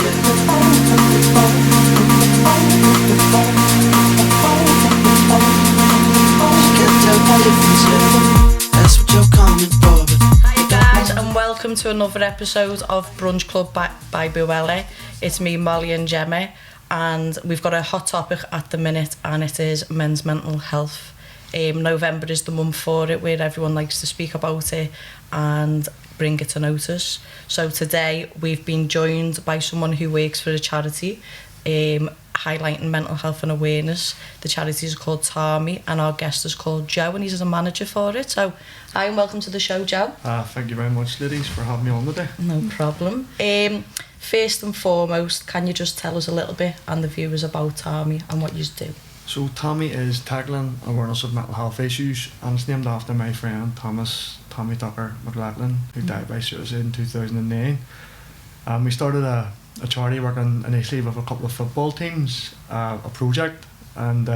That's what you're coming for. Hi guys, and welcome to another episode of Brunch Club by Buelle. It's me, Molly and Gemma, and we've got a hot topic at the minute, and it is men's mental health. November is the month for it, where everyone likes to speak about it and bring it to notice. So today we've been joined by someone who works for a charity highlighting mental health and awareness. The charity is called Tommy, and our guest is called Joe, and he's a manager for it. So hi and welcome to the show, Joe. Thank you very much, ladies, for having me on today. No problem. First and foremost, can you just tell us a little bit and the viewers about Tommy and what you do? So Tommy is tackling awareness of mental health issues, and it's named after my friend Tommy Tucker McLachlan, who died by suicide in 2009. We started a charity working initially with a couple of football teams, a project, and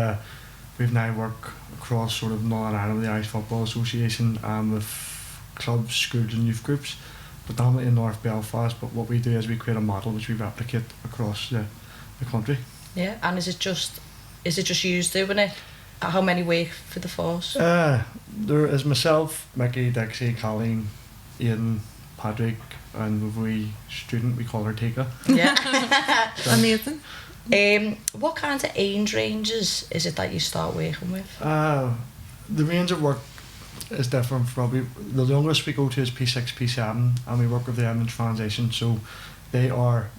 we've now worked across sort of Northern Ireland, the Irish Football Association, with clubs, schools and youth groups, predominantly in North Belfast. But what we do is we create a model which we replicate across the country. Yeah, and is it just you doing it? How many work for the force? There is myself, Mickey, Dixie, Colleen, Aidan, Patrick, and with a wee student, we call her Tika. Yeah. Amazing. What kind of age ranges is it that you start working with? The range of work is different. Probably the youngest we go to is P6, P7, and we work with them in transition. So they are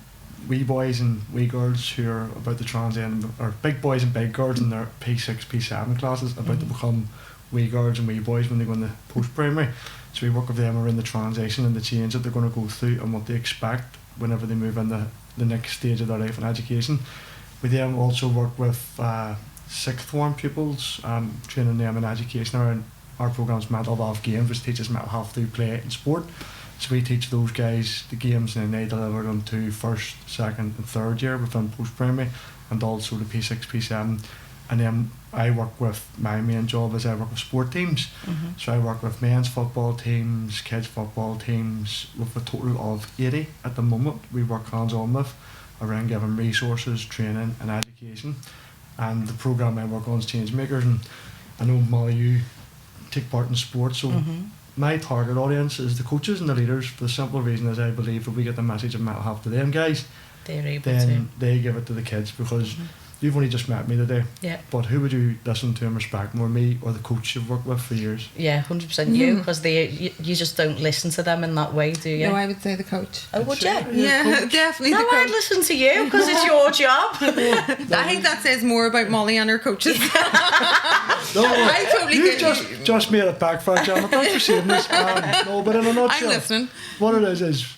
wee boys and wee girls who are about to transition, or big boys and big girls in their P6, P7 classes, about to become wee girls and wee boys when they go into post-primary. So we work with them around the transition and the change that they're going to go through and what they expect whenever they move into the next stage of their life and education. We then also work with sixth form pupils, training them in education around our programme's mental health games, which teaches mental health through play and sport. So we teach those guys the games, and then they deliver them to first, second and third year within post-primary, and also the P6, P7. And then I work with, my main job is I work with sport teams. So I work with men's football teams, kids football teams, with a total of 80 at the moment we work hands-on with, around giving resources, training and education. And the programme I work on is Change Makers, and I know Molly, you take part in sport, so my target audience is the coaches and the leaders, for the simple reason is I believe if we get the message of mental health to them guys, they're able then they give it to the kids, because you've only just met me today. Yeah. But who would you listen to and respect more, me or the coach you've worked with for years? Yeah, 100% you, because you just don't listen to them in that way, do you? No, I would say the coach. Oh, would you? Yeah, definitely No, the I'd coach. listen to you, because it's your job. I think that says more about Molly and her coaches. No, I totally you've get you. just made it backfire, Gemma. Thanks for saying this. No, but in a nutshell, I'm listening. what it is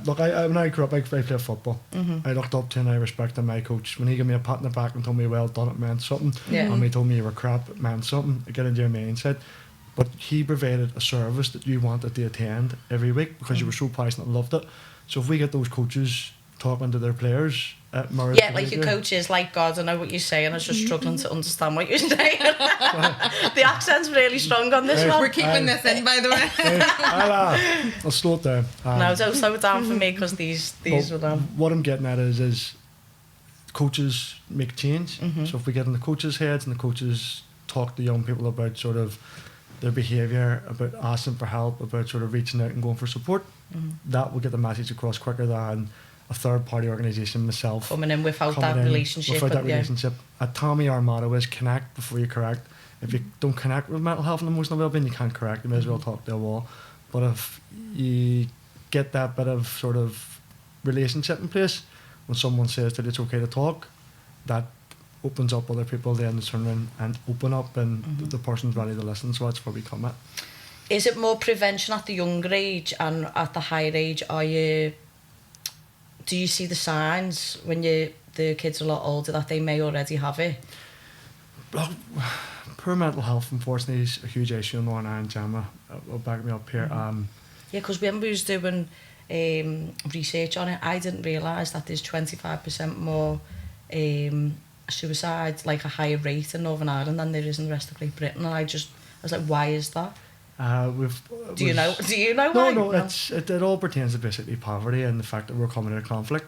look, when I grew up, I played football. I looked up to and I respected my coach. When he gave me a pat on the back and told me well done, it meant something. Yeah. And when he told me you were crap, it meant something. It got into your mindset. But he provided a service that you wanted to attend every week because you were so passionate and loved it. So if we get those coaches talking to their players at Murray's, Yeah, like your coach is like, God, I know what you're saying, I was just struggling to understand what you're saying. The accent's really strong on this one. We're keeping this in, by the way. I'll slow it down. No, don't slow it down for me, because these were them. What I'm getting at is coaches make change. So if we get in the coaches' heads and the coaches talk to young people about sort of their behaviour, about asking for help, about sort of reaching out and going for support, that will get the message across quicker than a third party organisation, myself, Coming in without that relationship. At Tommy, our motto is connect before you correct. If you don't connect with mental health and emotional well-being, you can't correct. You may as well talk to a wall. But if you get that bit of sort of relationship in place, when someone says that it's okay to talk, that opens up other people then to turn around and open up, and the person's ready to listen. So that's where we come at. Is it more prevention at the younger age, and at the higher age do you see the signs when the kids are a lot older that they may already have it? Well, poor mental health, unfortunately, is a huge issue in Northern Ireland. Gemma will back me up here. Yeah, because when we was doing research on it, I didn't realise that there's 25% more suicide, like a higher rate in Northern Ireland than there is in the rest of Great Britain. And I was like, why is that? Do you know why? No, it all pertains to basically poverty and the fact that we're coming out of conflict.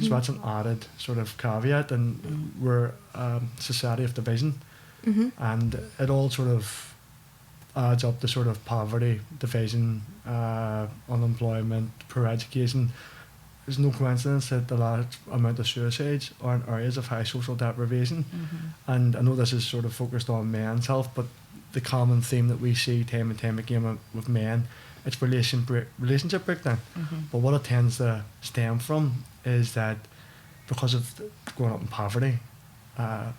So that's an added sort of caveat, and we're society of division, and it all sort of adds up to sort of poverty, division, unemployment, poor education. There's no coincidence that the large amount of suicides are in areas of high social deprivation. And I know this is sort of focused on men's health, but the common theme that we see time and time again with men, it's relationship breakdown. But what it tends to stem from is that because of growing up in poverty,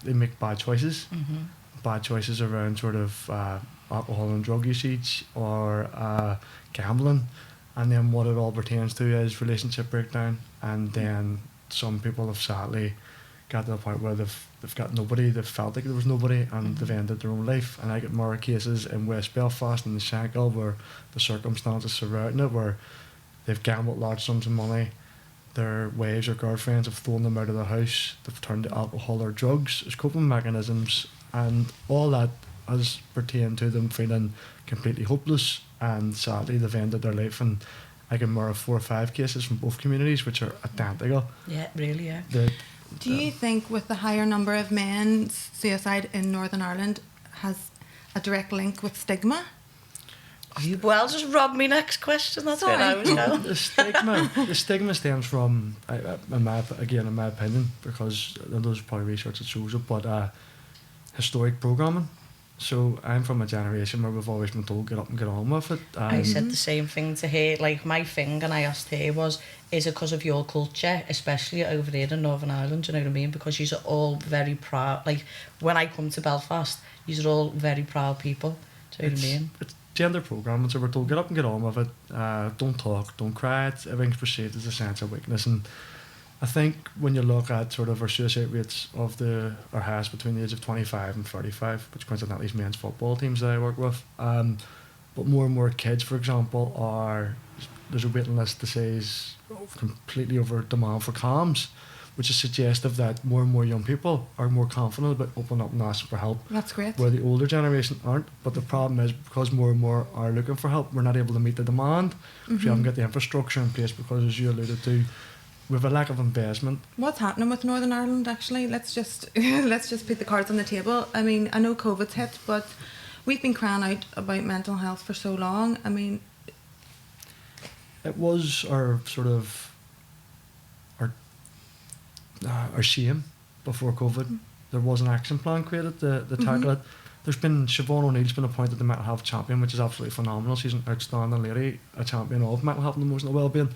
they make bad choices. Bad choices around sort of alcohol and drug usage or gambling. And then what it all pertains to is relationship breakdown. And then some people have sadly got to the point where they've got nobody, they've felt like there was nobody, and they've ended their own life. And I get more cases in West Belfast and the Shankill where the circumstances surrounding it, where they've gambled large sums of money, their wives or girlfriends have thrown them out of the house, they've turned to alcohol or drugs as coping mechanisms, and all that has pertained to them feeling completely hopeless, and sadly they've ended their life. And I get more of 4 or 5 cases from both communities which are identical. Yeah, really, yeah. Do you think with the higher number of men's suicide in Northern Ireland has a direct link with stigma? Well, just rob me next question. That's where I was going. The stigma stems from, in my opinion, because there's probably research that shows it, but historic programming. So I'm from a generation where we've always been told get up and get on with it. I said the same thing to her. Like, my thing, and I asked her, was, is it because of your culture, especially over there in Northern Ireland, do you know what I mean? Because you're all very proud. Like, when I come to Belfast, you're all very proud people, do you know what I mean? It's gender programming, so we're told get up and get on with it. Don't talk, don't cry. Everything's perceived as a sense of weakness. And I think when you look at sort of our suicide rates of our highest between the age of 25 and 35, which coincidentally is men's football teams that I work with, but more and more kids, for example, there's a waiting list that says completely over demand for comms, which is suggestive that more and more young people are more confident about opening up and asking for help. That's great. Where the older generation aren't. But the problem is, because more and more are looking for help, we're not able to meet the demand. If you haven't got the infrastructure in place, because as you alluded to, we have a lack of investment. What's happening with Northern Ireland, actually? Let's just put the cards on the table. I mean, I know COVID's hit, but we've been crying out about mental health for so long. I mean, it was our sort of our shame before COVID. There was an action plan created to tackle it. There's been, Siobhan O'Neill's been appointed the mental health champion, which is absolutely phenomenal. She's an outstanding lady, a champion of mental health and emotional well-being.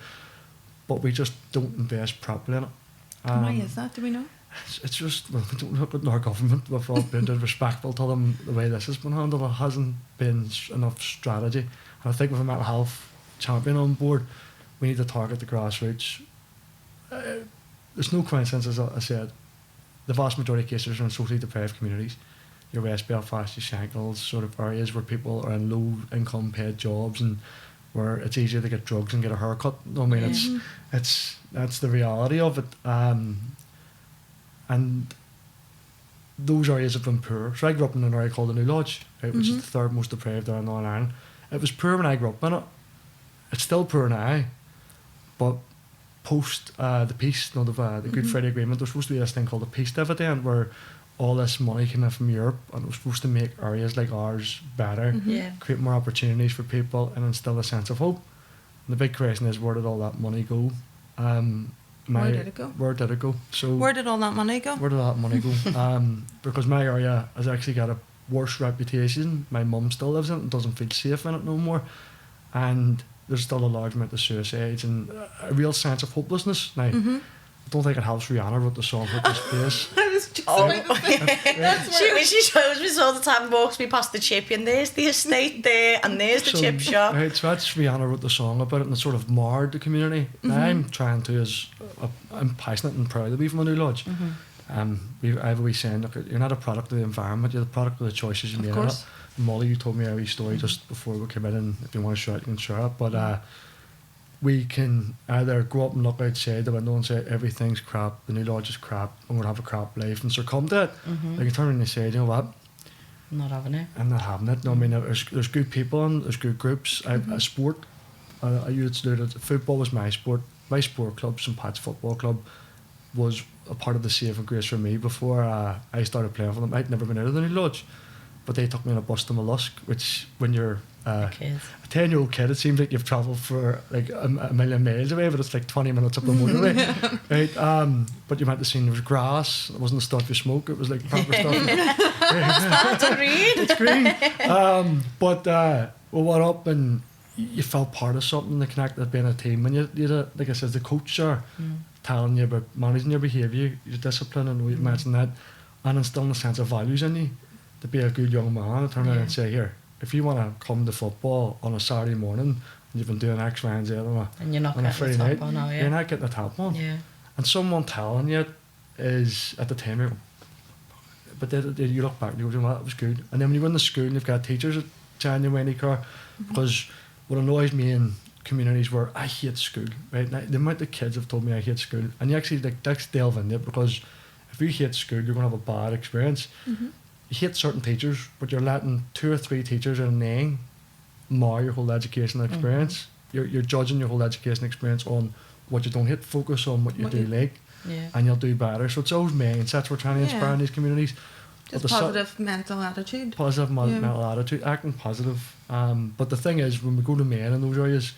But we just don't invest properly in it. why is that? Do we know? It's just, well, we don't look at our government, we've all been respectful to them the way this has been handled. There hasn't been enough strategy. And I think with a mental health champion on board, we need to target the grassroots. There's no coincidence, as I said, the vast majority of cases are in socially deprived communities. Your West Belfast, your Shankles, sort of areas where people are in low income paid jobs and where it's easier to get drugs and get a haircut. I mean, that's the reality of it. And those areas have been poor. So I grew up in an area called the New Lodge, right, which is the third most deprived area in Northern Ireland. It was poor when I grew up in it. It's still poor now, but post the peace, the Good Friday Agreement, there was supposed to be this thing called the peace dividend, where all this money came in from Europe and it was supposed to make areas like ours better, create more opportunities for people and instill a sense of hope. And the big question is, where did all that money go? Where did it go? Where did it go? So Where did all that money go? Where did all that money go? Because my area has actually got a worse reputation. My mum still lives in it and doesn't feel safe in it no more. And there's still a large amount of suicides and a real sense of hopelessness. Now, I don't think it helps Rihanna wrote the song Hopeless Place. I was just about to say, that's where She shows me all the time, walks me past the chip, and there's the estate there, and there's the chip shop. Right, so that's Rihanna wrote the song about it and it sort of marred the community. Now I'm trying to, I'm passionate and proud to be from a New Lodge. I've always saying, look, you're not a product of the environment, you're the product of the choices you made in it. Molly, you told me a wee story just before we came in, and if you want to share it, you can share it. But we can either go up and look outside the window and say everything's crap, the New Lodge is crap, I'm going to have a crap life, and succumb to it. Like, you turn around and say, you know what? I'm not having it. I'm not having it. No, I mean, there's good people and there's good groups. A sport, I used to do it. Football was my sport. my sport club, St Pat's Football Club, was a part of the saving grace for me before I started playing for them. I'd never been out of the New Lodge, but they took me on a bus to Mollusk, which when you're a 10-year-old kid, it seems like you've travelled for like a million miles away, but it's like 20 minutes up the motorway. Right? But you might have seen there was grass. It wasn't the stuff you smoke. It was like proper stuff. That's green. It's green. But we went up and you felt part of something, the connected being a team. And you like I said, the coach are telling you about managing your behaviour, your discipline, and we mentioned that, and instilling a sense of values in you to be a good young man. And turn around and say, here, if you want to come to football on a Saturday morning and you've been doing X, Y, and Z and you're not on a getting Friday the night, top on, are you? you're not getting the top on. Yeah. And someone telling you is at the time, you're, but then you look back and you go, well, that was good. And then when you go in the school and you've got teachers that genuinely care, because what annoys me in communities where I hate school, right? Now, the amount of kids have told me I hate school, and you actually like that's delve into it, because if you hate school, you're going to have a bad experience. You hate certain teachers, but you're letting 2 or 3 teachers in a name mar your whole educational experience. You're judging your whole education experience on what you don't hate. Focus on what you do like, and you'll do better. So it's those mindsets we're trying to inspire in these communities. Just positive mental attitude. Positive mental attitude, acting positive. But the thing is, when we go to men in those areas,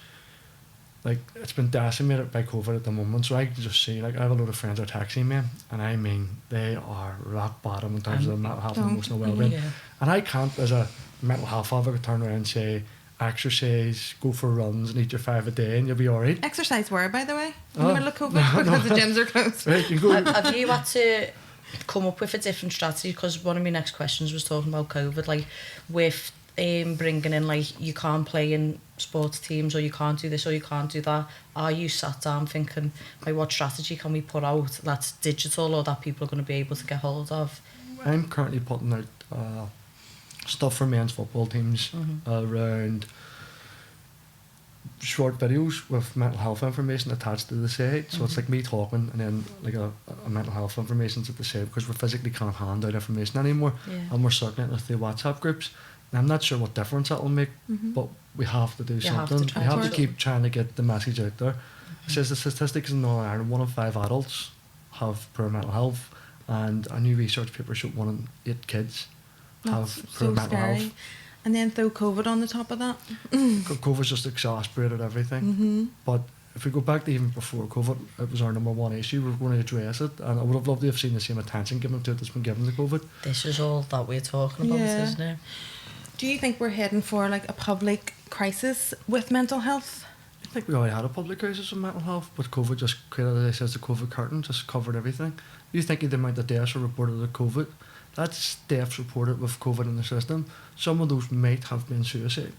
like it's been decimated by COVID at the moment. So I can just see, like I have a lot of friends who are taxi men, and I mean they are rock bottom in terms of their mental health and emotional well-being. And I can't, as a mental health advocate, turn around and say, exercise, go for runs, and eat your 5 a day, and you'll be alright. Exercise where, by the way? In the middle of COVID, because the gyms are closed. Right, you go. Have you had to come up with a different strategy? Because one of my next questions was talking about COVID, like with bringing in, like, you can't play in sports teams, or you can't do this or you can't do that. Are you sat down thinking, like, what strategy can we put out that's digital or that people are going to be able to get hold of? I'm currently putting out stuff for men's football teams around short videos with mental health information attached to the site. So it's like me talking, and then like a mental health information at the site, because we physically can't hand out information anymore, and we're circulating it through WhatsApp groups. And I'm not sure what difference that will make, but we have to do something. We have to keep trying to get the message out there. It says the statistics in Northern Ireland, 1 in 5 adults have poor mental health, and a new research paper showed 1 in 8 kids have poor mental health. And then throw COVID on the top of that. COVID's just exacerbated everything. But if we go back to even before COVID, it was our number 1 issue. We're going to address it, and I would have loved to have seen the same attention given to it that's been given to COVID. This is all that we're talking about, isn't it? Do you think we're heading for like a public crisis with mental health? I think we already had a public crisis with mental health, but COVID just created, as I said, the COVID curtain, just covered everything. You think the amount of deaths are reported with COVID? That's deaths reported with COVID in the system. Some of those might have been suicide,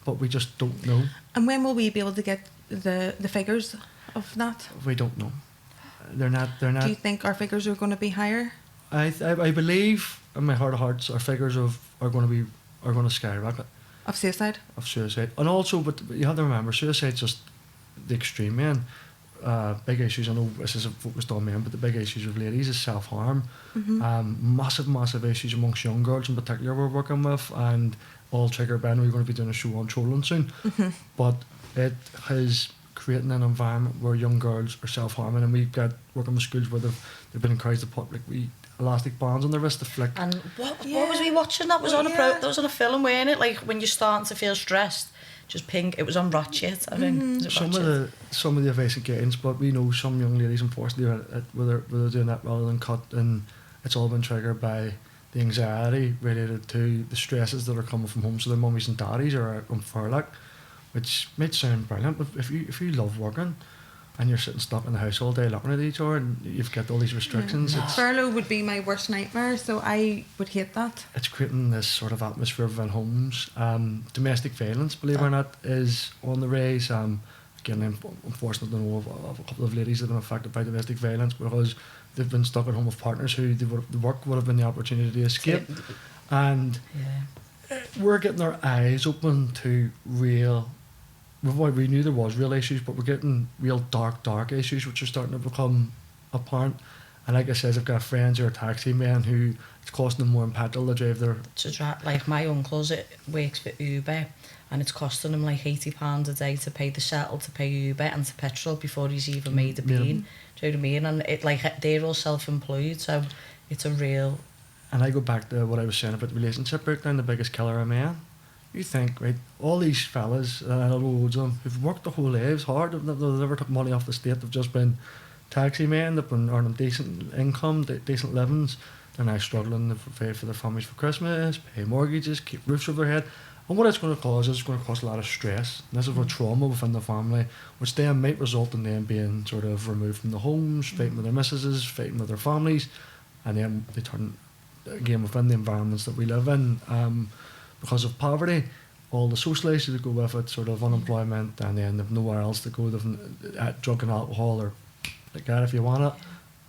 but we just don't know. And when will we be able to get the figures of that? We don't know. They're not. Do you think our figures are going to be higher? I believe in my heart of hearts our figures are going to skyrocket. Of suicide? Of suicide. And also, but you have to remember, suicide's just the extreme end. Big issues, I know this isn't focused on men, but the big issues with ladies is self-harm. Massive issues amongst young girls in particular we're working with, and all triggered by, I know you're going to be doing a show on trolling soon, but it has created an environment where young girls are self-harming, and we've got working with schools where they've been encouraged to put like elastic bands on their wrist to flick. And what was we watching? That was on that was on a film, weren't it? Like when you're starting to feel stressed, just ping. It was on Ratchet, I think. Some of the advice against, but we know some young ladies, unfortunately, where they're doing that rather than cut, and it's all been triggered by the anxiety related to the stresses that are coming from home. So their mummies and daddies are on furlough, which might sound brilliant, but if you love working and you're sitting stuck in the house all day looking at each other and you've got all these restrictions. Furlough would be my worst nightmare, so I would hate that. It's creating this sort of atmosphere within homes. Domestic violence, believe it or not, is on the rise. Again, I'm unfortunate to know of a couple of ladies that have been affected by domestic violence because they've been stuck at home with partners who the work would have been the opportunity to escape. And we're getting our eyes open to real... We knew there was real issues, but we're getting real dark issues which are starting to become apparent. And like I said, I've got friends who are taxi men who it's costing them more in petrol to drive their... To drive, like my uncle's, it works for Uber, and it's costing him like £80 a day to pay the shuttle, to pay Uber, and to petrol before he's even made a bean. Do you know what I mean? And it like they're all self-employed, so it's a real... And I go back to what I was saying about the relationship breakdown, the biggest killer of men. You think, right, all these fellas, I know loads of them, who've worked their whole lives hard, they've never took money off the state, they've just been taxi men, they've been earning decent income, decent livings, they're now struggling to pay for their families for Christmas, pay mortgages, keep roofs over their head. And what it's going to cause is it's going to cause a lot of stress. And this is where trauma within the family, which then might result in them being sort of removed from the homes, fighting with their missuses, fighting with their families, and then they turn, again, within the environments that we live in, because of poverty, all the social issues that go with it, sort of unemployment, and then they've nowhere else to go, they've drug and alcohol, or like that if you want it,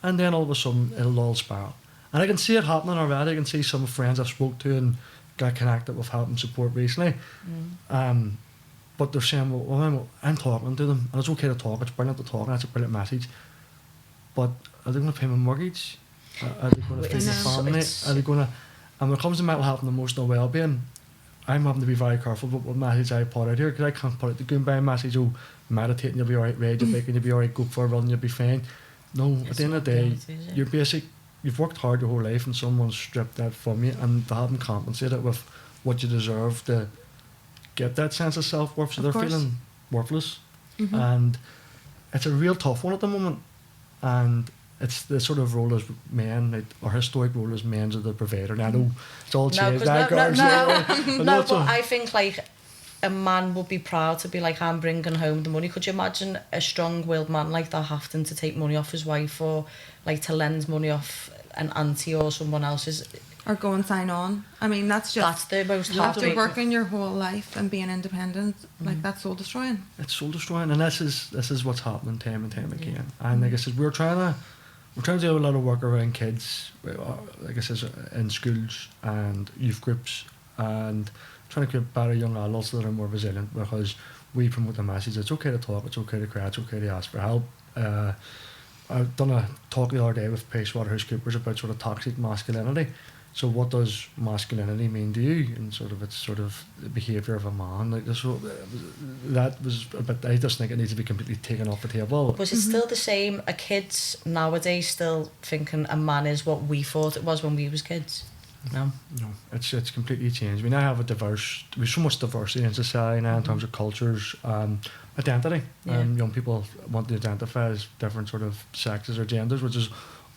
and then all of a sudden it'll all spiral. And I can see it happening already. I can see some friends I've spoke to and got connected with help and support recently, but they're saying, well, I'm talking to them, and it's okay to talk, it's brilliant to talk, and that's a brilliant message, but are they going to pay my mortgage? Are they going to feed my family? Are they going to... And when it comes to mental health and emotional well-being, I'm having to be very careful with what message I put out here, because I can't put out the goodbye message, oh, meditate and you'll be alright, ride your bike and you'll be alright, go for a run and you'll be fine. No, at the end of the day, you've worked hard your whole life and someone's stripped that from you, and they haven't compensated with what you deserve to get that sense of self-worth, so they're feeling worthless. And it's a real tough one at the moment, and it's the sort of role as men, like our historic role as men as the provider. And I know it's all changed. No, but I think like a man would be proud to be like, I'm bringing home the money. Could you imagine a strong-willed man like that having to take money off his wife, or like to lend money off an auntie or someone else's? Or go and sign on. I mean, that's the most after working your whole life and being independent, like that's soul destroying. It's soul destroying, and this is what's happening time and time again. And like I said, we're trying to do a lot of work around kids, like I said, in schools and youth groups, and trying to create better young adults that are more resilient, because we promote the message it's okay to talk, it's okay to cry, it's okay to ask for help. I've done a talk the other day with PricewaterhouseCoopers about sort of toxic masculinity. So what does masculinity mean to you? And it's sort of the behaviour of a man. Like this, that was a bit. I just think it needs to be completely taken off the table. Was it still the same? Are kids nowadays still thinking a man is what we thought it was when we was kids? No, it's completely changed. We now have we have so much diversity in society now in terms of cultures, identity. Young people want to identify as different sort of sexes or genders, which is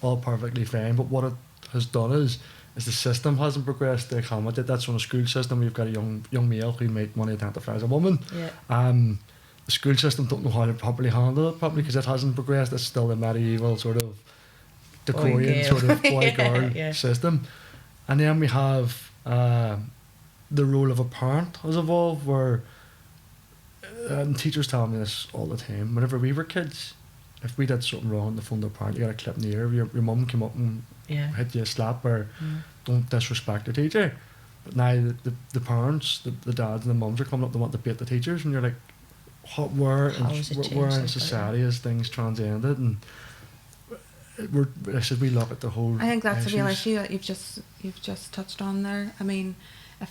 all perfectly fine. But what it has done is the system hasn't progressed to accommodate that. So in a school system, we've got a young male who might want to identify as a woman. The school system don't know how to properly handle it properly, because it hasn't progressed. It's still a medieval sort of Victorian sort of boy-girl system. And then we have the role of a parent has evolved, where and teachers tell me this all the time. Whenever we were kids, if we did something wrong on the phone to a parent, you got a clip in the ear. Your mum came up and hit you a slap, or don't disrespect the teacher. But now the parents, the dads and the mums are coming up, they want to beat the teachers, and you're like, where in society is things transcended? And we look at the whole. I think that's a real issue that you've just touched on there. I mean, if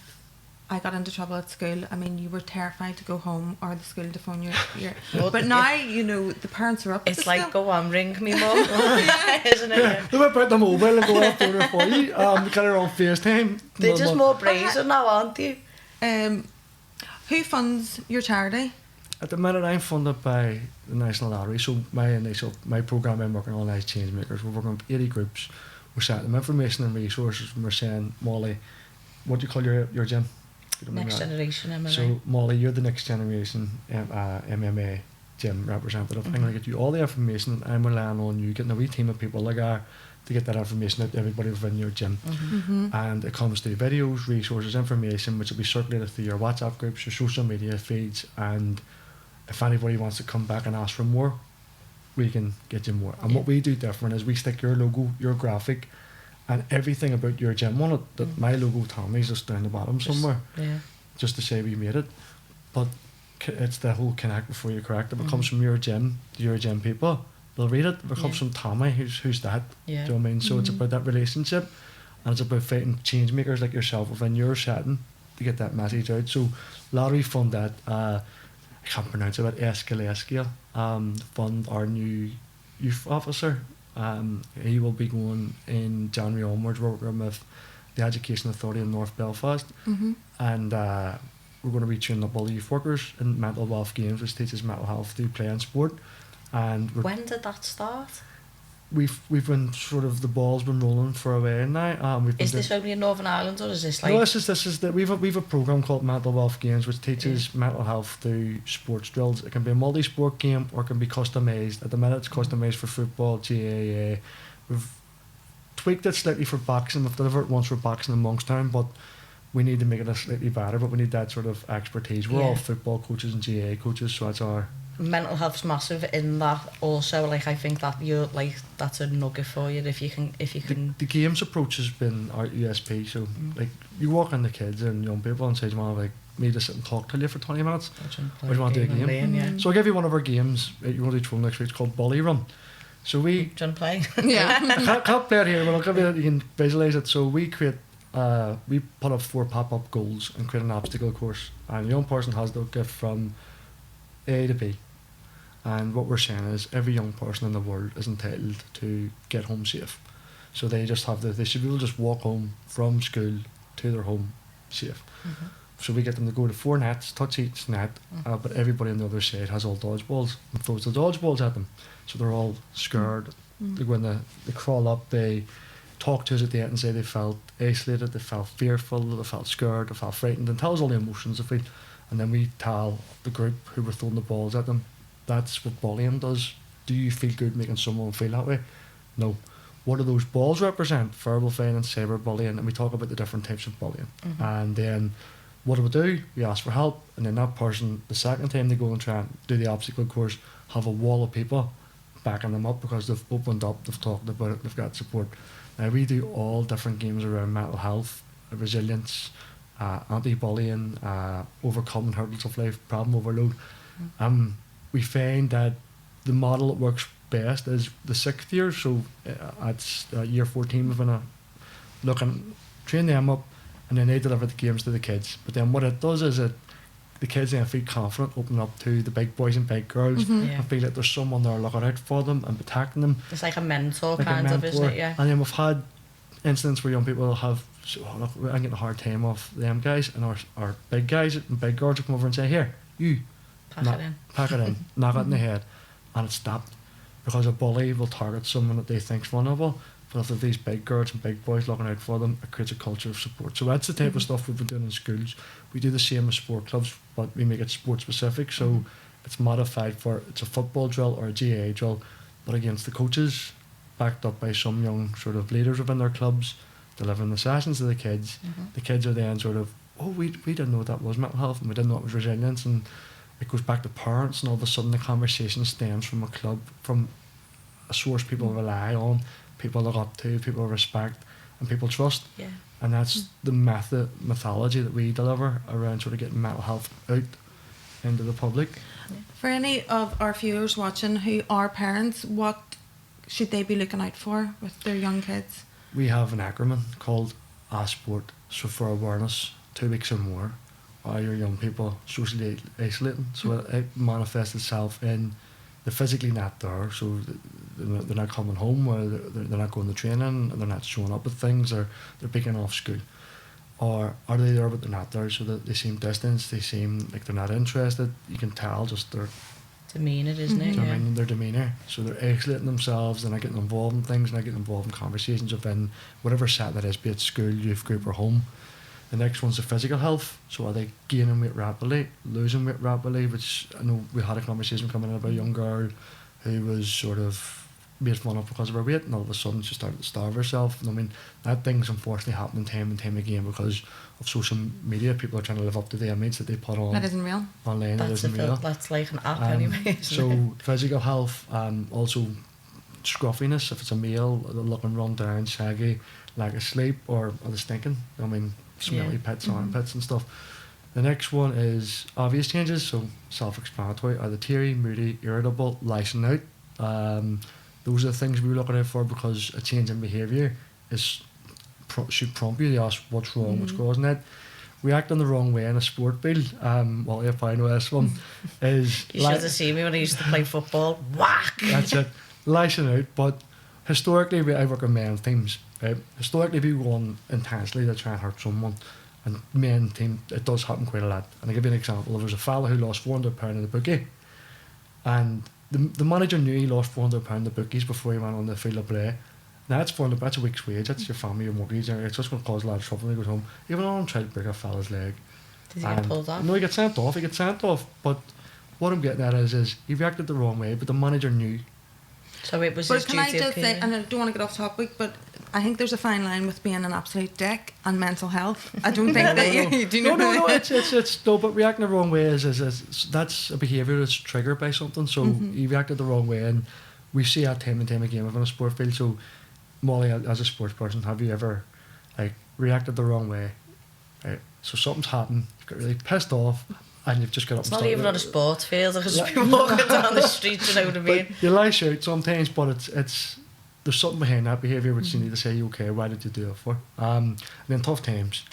I got into trouble at school, I mean, you were terrified to go home or the school to phone your but now, you know, the parents are up. It's like, go on, ring me, mum. Isn't it? They went out the mobile and go out phone her for you. Kind of on FaceTime. They're just more brazen now, aren't they? Who funds your charity? At the minute, I'm funded by the National Lottery. So my programme I'm working on is Changemakers. We're working with 80 groups. We're sending them information and resources, and we're saying, Molly, what do you call your gym? Next generation MMA. So Molly, you're the next generation MMA gym representative. I'm going to get you all the information, and I'm relying on you getting a wee team of people like to get that information out to everybody within your gym. And it comes through videos, resources, information, which will be circulated through your WhatsApp groups, your social media feeds, and if anybody wants to come back and ask for more, we can get you more. And what we do different is we stick your logo, your graphic, and everything about your gym on it. That my logo, Tommy's, just down the bottom somewhere, just to say we made it. But it's the whole connect before you correct. If it comes from your gym to your gym people, they'll read it. If it comes Yeah. from Tommy, who's that? Yeah. Do you know what I mean? So it's about that relationship, and it's about fighting change makers like yourself within your setting to get that message out. So Lottery Fund that I can't pronounce it, but Escaleskia fund our new youth officer. He will be going in January onwards, working with the Education Authority in North Belfast, and we're going to be training up all the youth workers in mental wealth games, which teaches mental health through play and sport. And When did that start? we've been sort of, the ball's been rolling for a while now. We've been Is this only in Northern Ireland, or is this like... No, this is that we've a program called Mental Wealth Games, which teaches mental health through sports drills. It can be a multi-sport game or it can be customised. At the minute, it's customised for football, GAA. We've tweaked it slightly for boxing. We've delivered it once for boxing in Monkstown, but we need to make it a slightly better. But we need that sort of expertise. We're all football coaches and GAA coaches, so that's our... Mental health's massive in that also. Like, I think that you're like, that's a nugget for you if you can The games approach has been our USP. So like, you walk in the kids and young people and say, "Do you want to, like, me to sit and talk to you for 20 minutes? Or do you want to do a game?" Yeah. So I'll give you one of our games. You want to do 12 next week. It's called Bully Run. So we... Do you want to play? Yeah. I can't play it here, but I'll give you can visualise it. So we create... we put up 4 pop-up goals and create an obstacle course. And the young person has to get from A to B. And what we're saying is every young person in the world is entitled to get home safe. So they just have they should be able to just walk home from school to their home safe. So we get them to go to 4 nets, touch each net, but everybody on the other side has all dodgeballs and throws the dodgeballs at them. So they're all scared. When they crawl up, they talk to us at the end and say they felt isolated, they felt fearful, they felt scared, they felt frightened, and tell us all the emotions they feel. And then we tell the group who were throwing the balls at them, that's what bullying does. Do you feel good making someone feel that way? No. What do those balls represent? Verbal violence, cyberbullying, and we talk about the different types of bullying. And then what do we do? We ask for help, and then that person, the second time they go and try and do the obstacle course, have a wall of people backing them up because they've opened up, they've talked about it, they've got support. Now we do all different games around mental health, resilience, anti-bullying, overcoming hurdles of life, problem overload. We find that the model that works best is the 6th year, so at year 14 we're going to look and train them up, and then they deliver the games to the kids. But then what it does is the kids then feel confident, open up to the big boys and big girls, and feel like there's someone there looking out for them and protecting them. It's like a mentor, Like kind a of, isn't it? Yeah. And then we've had incidents where young people have, "Oh, look, I'm getting a hard time off them guys," and our big guys and big girls will come over and say, "Here, you, Pack it in. knock it in the head," and it's stopped. Because a bully will target someone that they think's vulnerable, but if there's these big girls and big boys looking out for them, it creates a culture of support. So that's the type of stuff we've been doing in schools. We do the same as sport clubs, but we make it sport specific. So it's modified for, it's a football drill or a GAA drill, but against the coaches, backed up by some young sort of leaders within their clubs, delivering the sessions to the kids. The kids are then sort of, "Oh, we didn't know what that was mental health, and we didn't know it was resilience," and it goes back to parents, and all of a sudden the conversation stems from a club, from a source people rely on, people look up to, people respect, and people trust. Yeah. And that's the mythology that we deliver around sort of getting mental health out into the public. For any of our viewers watching who are parents, what should they be looking out for with their young kids? We have an acronym called ASPORT, so for awareness, 2 weeks or more. Are your young people socially isolating? So it manifests itself in they're physically not there, so they're not coming home, or they're not going to training, they're not showing up at things, or they're picking off school. Or are they there but they're not there, so that they seem distant, they seem like they're not interested. You can tell just their Demeanour, isn't it? do you know what Yeah. I mean? Their demeanour. So they're isolating themselves, they're not getting involved in things, they're not getting involved in conversations within whatever setting it is, be it school, youth group or home. The next one's the physical health. So are they gaining weight rapidly, losing weight rapidly, which I know we had a conversation coming in about a young girl who was sort of made fun of because of her weight, and all of a sudden she started to starve herself. And I mean, that thing's unfortunately happening time and time again because of social media. People are trying to live up to the image that they put on That isn't real. online. That isn't real. That's like an app anyway. Isn't So it? physical health, also scruffiness. If it's a male, they're looking run down, shaggy, lack of sleep, or are they stinking? I mean, smelly pits, armpits and stuff. The next one is obvious changes, so self-explanatory. Are they teary, moody, irritable, lashing out? Those are the things we were looking out for, because a change in behaviour should prompt you to ask what's wrong, what's causing it. Reacting the wrong way in a sport field, well, if I know this one, is... You should have seen me when I used to play football. Whack! That's it. Lashing out. But historically, I work in men's teams, right? Historically, if you go on intensely to try and hurt someone, and men team, it does happen quite a lot. And I'll give you an example. There was a fella who lost £400 in the bookie, and the manager knew he lost £400 in the bookies before he went on the field of play. Now that's £400, that's a week's wage, that's your family, your mortgage, and it's just going to cause a lot of trouble when he goes home. Even on tried to break a fella's leg. Did he get pulled off? No, he got sent off, but what I'm getting at is he reacted the wrong way, but the manager knew. So it was But his can I duty just of say, care. and I don't want to get off topic, but I think there's a fine line with being an absolute dick and mental health. I don't think that you do know. No, it's no, but reacting the wrong way is that's a behaviour that's triggered by something. So he reacted the wrong way, and we see that time and time again within a sport field. So Molly, as a sports person, have you ever reacted the wrong way? Right? So something's happened, you've got really pissed off, and you've just got up It's and not even on a sports field. I could just be walking down the street, you know what I mean? But you lash out sometimes, but it's there's something behind that behaviour which you need to say, okay, why did you do it for? And in tough times,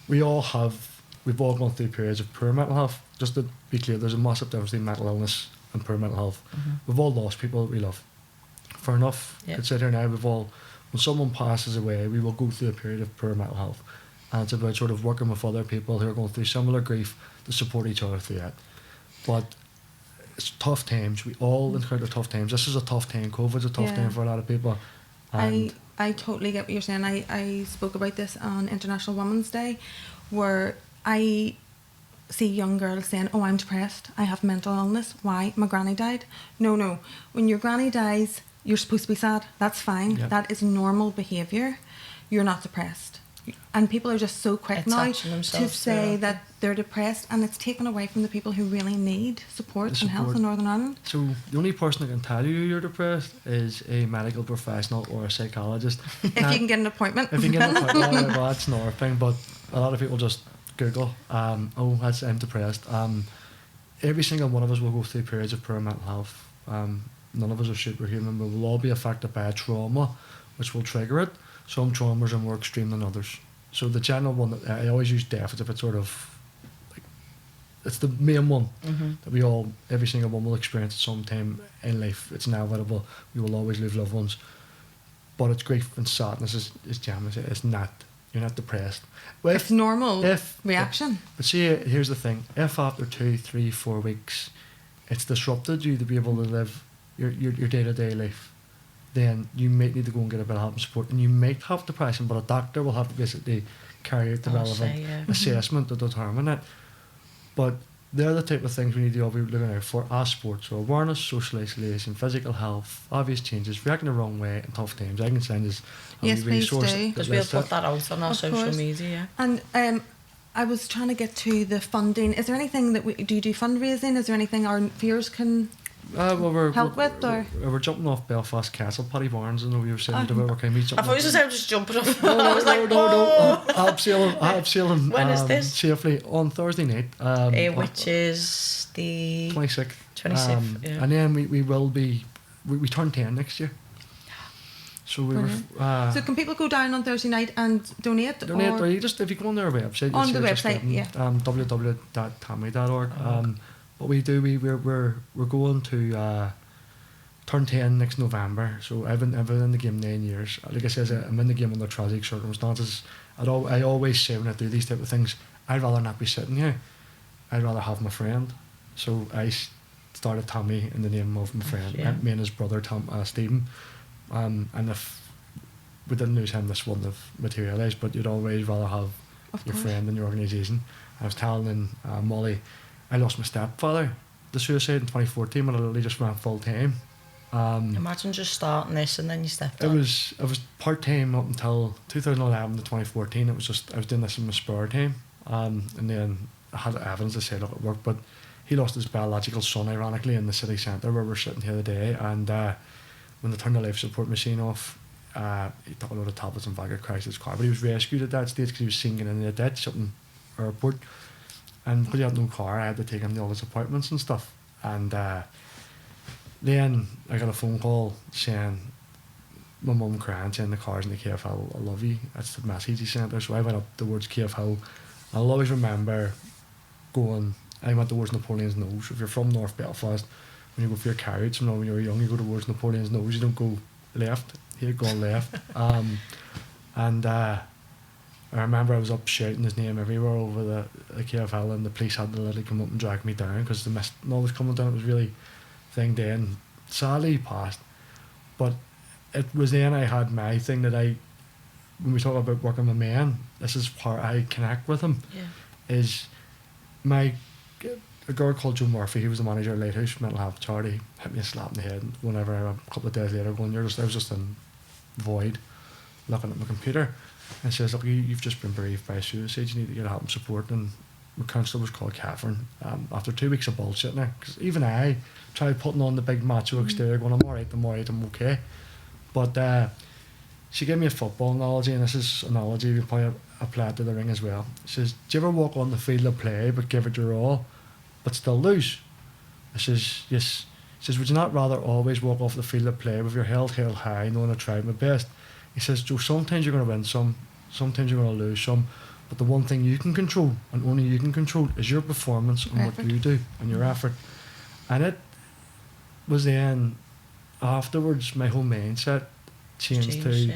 we've all gone through periods of poor mental health. Just to be clear, there's a massive difference between mental illness and poor mental health. We've all lost people that we love. Fair enough. Yep. Consider now when someone passes away, we will go through a period of poor mental health. And it's about sort of working with other people who are going through similar grief to support each other through that. But it's tough times. We all encounter tough times. This is a tough time. COVID's a tough time for a lot of people. And I totally get what you're saying. I spoke about this on International Women's Day, where I see young girls saying, oh, I'm depressed, I have mental illness. Why? My granny died. No. When your granny dies, you're supposed to be sad. That's fine. Yeah. That is normal behaviour. You're not depressed. And people are just so quick now Attaching to themselves say to that they're depressed, and it's taken away from the people who really need support The and help support. in Northern Ireland. so the only person that can tell you you're depressed is a medical professional or a psychologist. If you can get an appointment. If you can get an appointment, well, that's another thing. But a lot of people just Google, I'm depressed. Every single one of us will go through periods of poor mental health. None of us are superhuman. We will all be affected by a trauma, which will trigger it. Some traumas are more extreme than others. So the general one that I always use death as if it's sort of it's the main one that every single one will experience at some time in life. It's inevitable. We will always lose loved ones. But it's grief and sadness is Gemma said. It's not. You're not depressed. Well, It's normal reaction. But see, here's the thing. If after 2, 3, 4 weeks it's disrupted you to be able to live your day-to-day life, then you might need to go and get a bit of help and support, and you might have depression, but a doctor will have to basically carry out the relevant assessment to determine it. But they're the type of things we need to all be looking out for as sports. So awareness, social isolation, physical health, obvious changes, reacting the wrong way in tough times. I can send you Yes, please do. Because we'll put that out on our social media. And I was trying to get to the funding. Is there anything that do you do fundraising? Is there anything our viewers can help with? Or We're jumping off Belfast Castle, Paddy Barnes, and we were saying to work. I I thought you said I'm just jumping off. No, I was like, no. I'm sailing. When is this? Safely on Thursday night. Which is the 26th. 26th, yeah. And then we will be. We turn 10 next year. So we were. so can people go down on Thursday night and donate? Donate, or you just if you go on their website. On the website, yeah. www.tammy.org. What we do, we're going to turn 10 next November. So I've been in the game 9 years. Like I said, I'm in the game under tragic circumstances. I always say when I do these type of things, I'd rather not be sitting here. I'd rather have my friend. So I started Tommy in the name of my friend, me and his brother Stephen. And if we didn't lose him, this wouldn't have materialised. But you'd always rather have your friend in your organisation. I was telling Molly, I lost my stepfather to suicide in 2014 when I literally just ran full time. Imagine just starting this and then you stepped It on. was part time up until 2011 to 2014. It was just I was doing this in my spare time, and then I had evidence to say look it worked. But he lost his biological son ironically in the city centre where we're sitting here today. And when they turned the life support machine off, he took a load of tablets and Viagra, crashed his car. But he was rescued at that stage because he was sinking in the ditch up in airport. And because he had no car, I had to take him to all his appointments and stuff. And then I got a phone call saying, my mum crying, saying the car's in the KFL, I love you. That's the message he sent her. So I went up towards KFL. I'll always remember going, I went towards Napoleon's Nose. If you're from North Belfast, when you go for your carriage, when you're young, you go towards Napoleon's Nose, you don't go left. You're going left. And I remember I was up shouting his name everywhere over the KFL, and the police had to literally come up and drag me down because the mist and all was coming down. It was really thing then. Sadly, he passed. But it was then I had my thing that when we talk about working with men, this is part I connect with him. Yeah. Is a girl called Joe Murphy, he was the manager of Lighthouse Mental Health Charity, hit me a slap in the head whenever a couple of days later going, I was just in void looking at my computer, and says, look, you've just been bereaved by a suicide, you need to get help and support. And my counsellor was called Catherine. After 2 weeks of bullshit now, because even I tried putting on the big macho exterior going, I'm alright, I'm okay. But she gave me a football analogy, and this is analogy we probably apply it to the ring as well. She says, do you ever walk on the field of play but give it your all but still lose? I says, yes. He says, would you not rather always walk off the field of play with your head held high, knowing I tried my best? He says, Joe, sometimes you're going to win some, sometimes you're going to lose some, but the one thing you can control, and only you can control, is your performance and what you do and your effort. And it was then, afterwards, my whole mindset changed to,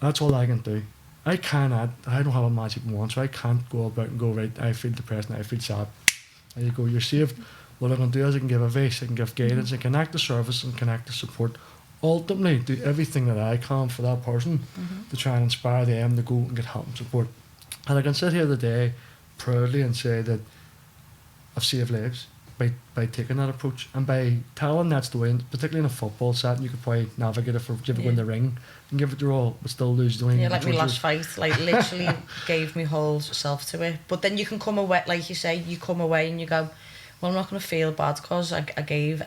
that's all I can do. I don't have a magic wand, so I can't go about and go, right, I feel depressed and I feel sad. There you go, you're saved. What I can do is I can give advice, I can give guidance, I can connect the service and connect the support. Ultimately, do everything that I can for that person to try and inspire them to go and get help and support. And I can sit here today proudly and say that I've saved lives by taking that approach and by telling that story, and particularly in a football setting, you could probably navigate it for give it in the ring and give it your all, but still lose. Like my last fight, like literally gave me whole self to it. But then you can come away, like you say, you come away and you go, well, I'm not going to feel bad because I've gave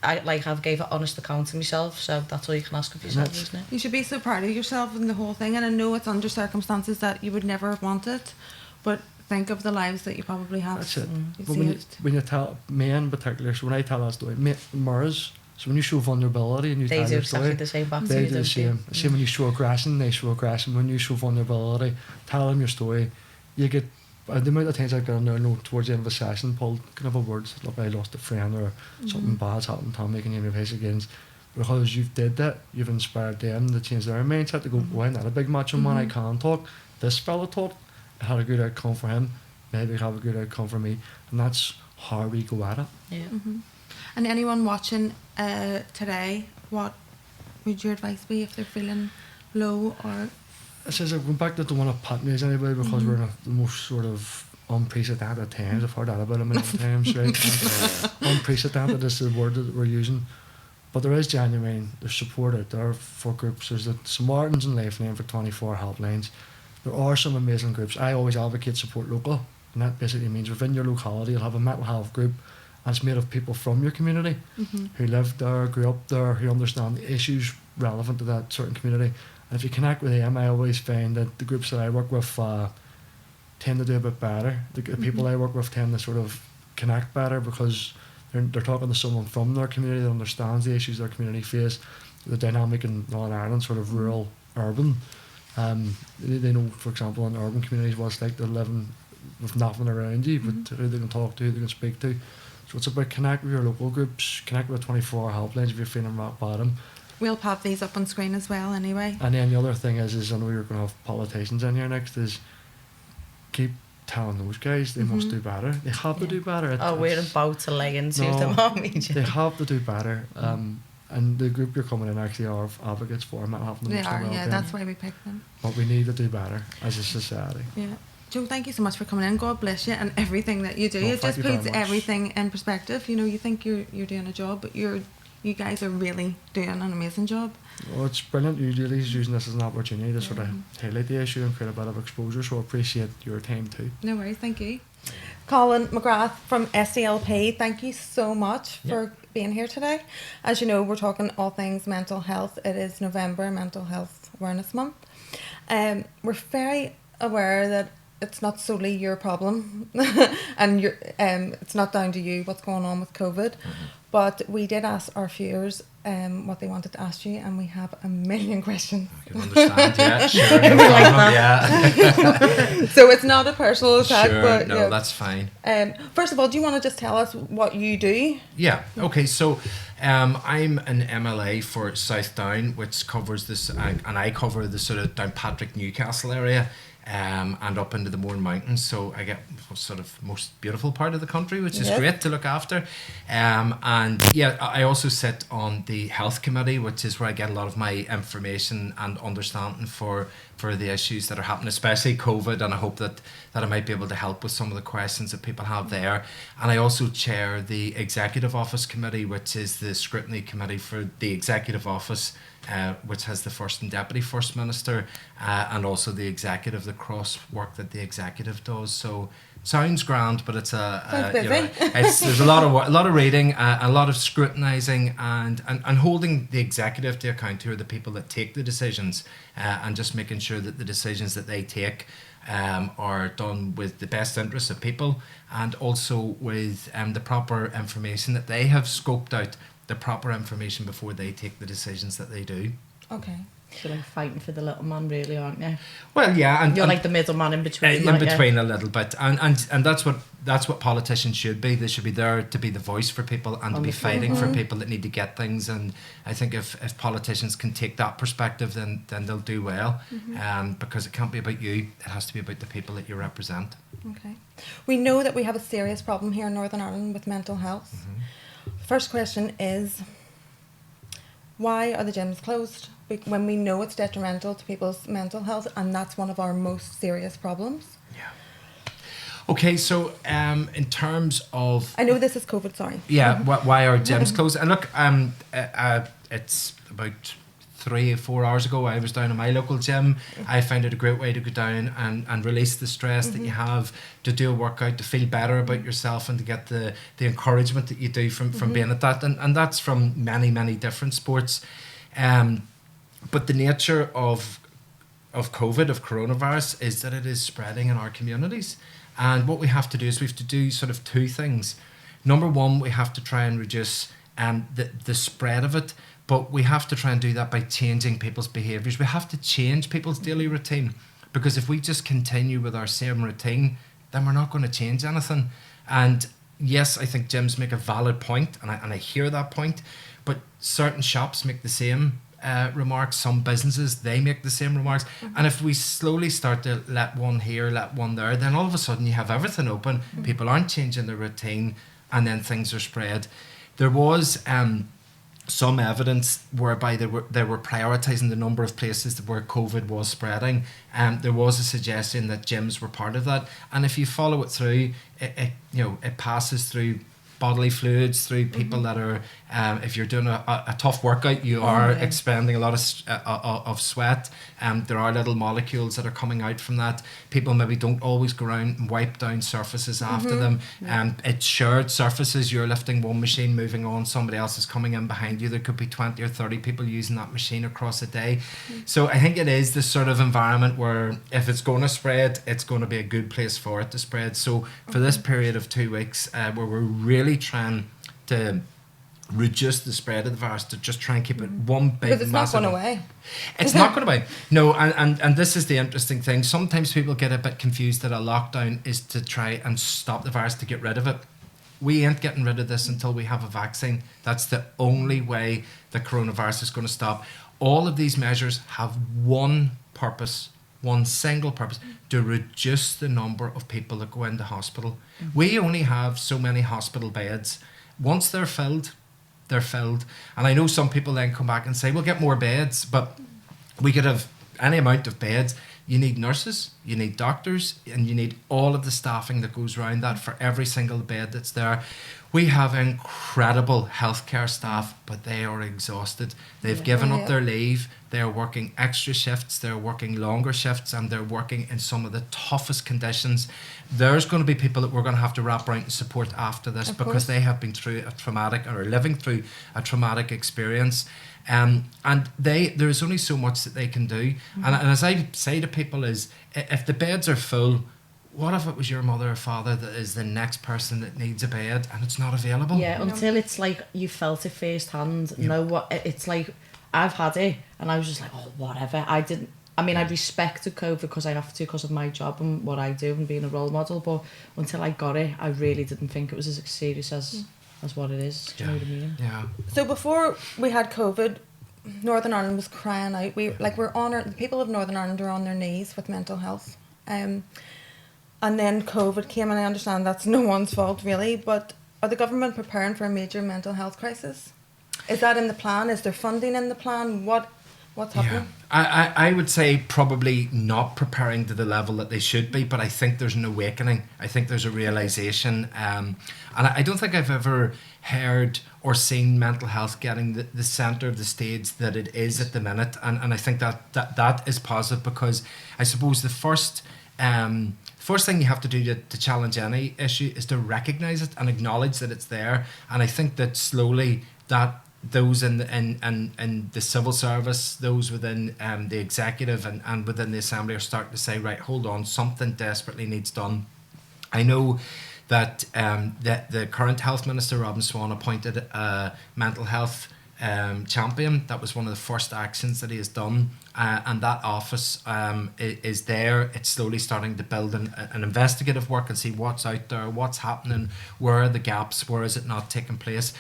an honest account to myself, so that's all you can ask of yourself, isn't it? You should be so proud of yourself and the whole thing, and I know it's under circumstances that you would never have wanted, but think of the lives that you probably have. That's it. But when you tell men in particular, so when I tell that story, mirrors, so when you show vulnerability and you tell your story, exactly the same back to they you, do the same. Same when you show aggression, they show aggression. When you show vulnerability, tell them your story, you get. The amount of times I've got in there, towards the end of a session, Paul, can I have a word? Look, I lost a friend or something bad's happened, Tommy, can you give me advice again? Because you've did that, you've inspired them to change their mindset to go, well, I'm not a big macho man, I can talk. This fella talked, it had a good outcome for him, maybe have a good outcome for me. And that's how we go at it. Yeah. And anyone watching today, what would your advice be if they're feeling low or... I says, I'm going back to the one of patronise anybody because we're in the most sort of unprecedented times. I've heard that about a million times, right? Unprecedented is the word that we're using. But there is genuine, there's support out there for groups. There's the St Martin's and Lifeline for 24 helplines. There are some amazing groups. I always advocate support local, and that basically means within your locality you'll have a mental health group, and it's made of people from your community who live there, grew up there, who understand the issues relevant to that certain community. And if you connect with them, I always find that the groups that I work with tend to do a bit better. The people I work with tend to sort of connect better because they're talking to someone from their community that understands the issues their community face, the dynamic in Northern Ireland, sort of rural, urban. They know, for example, in urban communities what it's like to living with nothing around you, but who they can talk to, who they can speak to. So it's about connect with your local groups, connect with 24 helplines if you're feeling rock bottom. We'll pop these up on screen as well anyway. And then the other thing is I know you're going to have politicians in here next, is keep telling those guys they must do better. They have to do better. We're about to lay into them, aren't we? They have to do better. And the group you're coming in actually are advocates for mental health. They are, yeah, that's why we picked them. But we need to do better as a society. Yeah. Joe, thank you so much for coming in. God bless you and everything that you do. It just puts everything in perspective. You know, you think you're doing a job, but you guys are really doing an amazing job. Oh, it's brilliant. You really using this as an opportunity to sort of highlight the issue and create a bit of exposure, so I appreciate your time too. No worries, thank you. Colin McGrath from SCLP, thank you so much for being here today. As you know, we're talking all things mental health. It is November Mental Health Awareness Month. We're very aware that it's not solely your problem, and it's not down to you what's going on with COVID. But we did ask our viewers what they wanted to ask you, and we have a million questions. I can understand, yeah, sure. No problem, yeah. So it's not a personal attack, Sure, but no, that's fine. First of all, do you want to just tell us what you do? Yeah, okay, so I'm an MLA for South Down, which covers this, and I cover the sort of Downpatrick, Newcastle area. And up into the Mourne Mountains, so I get sort of most beautiful part of the country, which is great to look after. And yeah, I also sit on the health committee, which is where I get a lot of my information and understanding for the issues that are happening, especially COVID, and I hope that I might be able to help with some of the questions that people have there. And I also chair the Executive Office Committee, which is the scrutiny committee for the Executive Office, which has the First and Deputy First Minister, and also the executive, the cross work that the executive does. So sounds grand, but it's there's a lot of reading, a lot of scrutinising, and holding the executive to account, who are the people that take the decisions, and just making sure that the decisions that they take are done with the best interests of people, and also with the proper information, that they have scoped out the proper information before they take the decisions that they do. Okay. You're like fighting for the little man, really, aren't you? Well, yeah, and you're like the middleman in between. In between a little bit, and that's what politicians should be. They should be there to be the voice for people and to be fighting for people that need to get things. And I think if politicians can take that perspective, then they'll do well. Because it can't be about you; it has to be about the people that you represent. Okay. We know that we have a serious problem here in Northern Ireland with mental health. First question is, why are the gyms closed when we know it's detrimental to people's mental health, and that's one of our most serious problems? Yeah. Okay, so in terms of... I know this is COVID, sorry. Yeah, why are gyms closed? And look, it's about 3 or 4 hours ago, I was down at my local gym. I found it a great way to go down and release the stress that you have, to do a workout, to feel better about yourself, and to get the encouragement that you do from being at that. And that's from many different sports. But the nature of COVID, of coronavirus, is that it is spreading in our communities. And what we have to do is we have to do sort of two things. Number one, we have to try and reduce the spread of it. But we have to try and do that by changing people's behaviours. We have to change people's daily routine, because if we just continue with our same routine, then we're not going to change anything. And yes, I think gyms make a valid point, and I hear that point, but certain shops make the same remarks. Some businesses, they make the same remarks. And if we slowly start to let one here, let one there, then all of a sudden you have everything open. People aren't changing their routine, and then things are spread. There was... some evidence whereby they were prioritising the number of places where COVID was spreading. There was a suggestion that gyms were part of that, and if you follow it through, it passes through bodily fluids, through people that are, if you're doing a tough workout, you are expending a lot of sweat. There are little molecules that are coming out from that. People maybe don't always go around and wipe down surfaces after them. It's shared surfaces. You're lifting one machine, moving on, somebody else is coming in behind you. There could be 20 or 30 people using that machine across a day. So I think it is this sort of environment where if it's going to spread, it's going to be a good place for it to spread. So for this period of 2 weeks, where we're really trying to reduce the spread of the virus, to just try and keep it one big because it's massive... not going away. It's not going away. No, and this is the interesting thing. Sometimes people get a bit confused that a lockdown is to try and stop the virus, to get rid of it. We ain't getting rid of this until we have a vaccine. That's the only way the coronavirus is going to stop. All of these measures have one purpose, one single purpose: to reduce the number of people that go into hospital. We only have so many hospital beds. Once they're filled, they're filled. And I know some people then come back and say, we'll get more beds, but we could have any amount of beds. You need nurses, you need doctors, and you need all of the staffing that goes around that for every single bed that's there. We have incredible healthcare staff, but they are exhausted. They've given up their leave. They're working extra shifts. They're working longer shifts, and they're working in some of the toughest conditions. There's going to be people that we're going to have to wrap around and support after this, because they have been through a traumatic, or are living through a traumatic experience. And there's only so much that they can do. And as I say to people is, if the beds are full, what if it was your mother or father that is the next person that needs a bed and it's not available? Yeah, until it's like you felt it firsthand. Know what it's like. I've had it, and I was just like, oh, whatever. I respected COVID because I have to, because of my job and what I do and being a role model. But until I got it, I really didn't think it was as serious as what it is. Do you know what I mean? Yeah. So before we had COVID, Northern Ireland was crying out. The people of Northern Ireland are on their knees with mental health. And then COVID came, and I understand that's no one's fault really, but are the government preparing for a major mental health crisis? Is that in the plan? Is there funding in the plan? What's happening? Yeah. I would say probably not preparing to the level that they should be, but I think there's an awakening. I think there's a realisation. And I don't think I've ever heard or seen mental health getting the centre of the stage that it is at the minute. And I think that is positive, because I suppose the first thing you have to do to challenge any issue is to recognise it and acknowledge that it's there. And I think that slowly that those in the civil service, those within the executive and within the assembly are starting to say, right, hold on, something desperately needs done. I know that the current health minister, Robin Swan, appointed a mental health champion. That was one of the first actions that he has done, and that office is there. It's slowly starting to build an investigative work and see what's out there, what's happening, where are the gaps, where is it not taking place.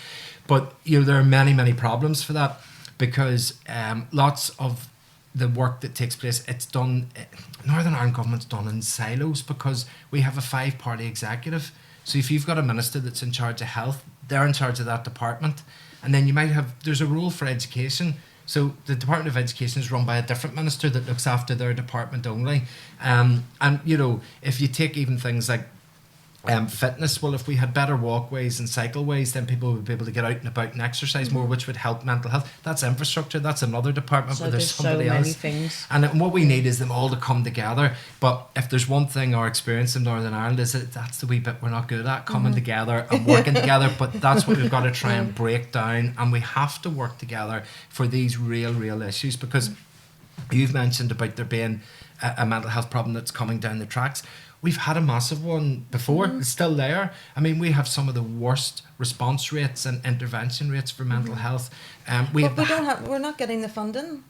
But there are many problems for that, because lots of the work that takes place, it's done, Northern Ireland government's done in silos, because we have a 5-party executive. So if you've got a minister that's in charge of health, they're in charge of that department. And then there's a role for education. So the Department of Education is run by a different minister that looks after their department only. And if you take even things like fitness, well, if we had better walkways and cycleways, then people would be able to get out and about and exercise more, which would help mental health. That's infrastructure. That's another department where there's somebody else. So many things. And what we need is them all to come together. But if there's one thing our experience in Northern Ireland is, that's the wee bit we're not good at, coming together and working together. But that's what we've got to try and break down. And we have to work together for these real issues, because you've mentioned about there being a mental health problem that's coming down the tracks. We've had a massive one before. It's still there. I mean, we have some of the worst response rates and intervention rates for mental health. We're not getting the funding.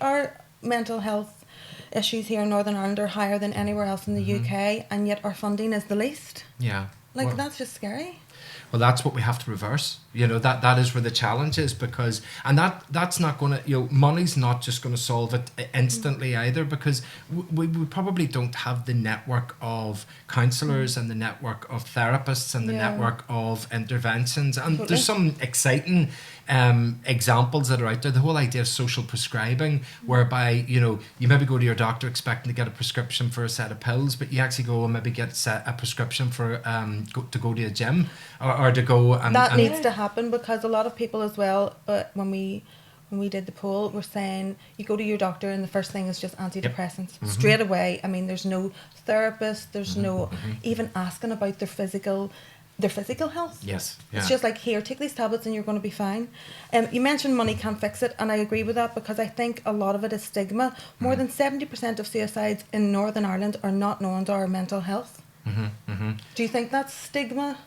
Our mental health issues here in Northern Ireland are higher than anywhere else in the UK, and yet our funding is the least. Yeah. That's just scary. Well, that's what we have to reverse. That is where the challenge is, because, and that's not going to, money's not just going to solve it instantly either, because we probably don't have the network of counsellors and the network of therapists and the network of interventions. And there's some exciting examples that are out there. The whole idea of social prescribing, whereby, you maybe go to your doctor expecting to get a prescription for a set of pills, but you actually go and maybe get a prescription for to go to a gym or to go and... That needs to happen, because a lot of people as well, when we did the poll, were saying you go to your doctor and the first thing is just antidepressants straight away. I mean, there's no therapist, there's no even asking about their physical health. Yes. Yeah. It's just like, here, take these tablets and you're going to be fine. You mentioned money can't fix it, and I agree with that, because I think a lot of it is stigma. More than 70% of suicides in Northern Ireland are not known to our mental health. Do you think that's stigma?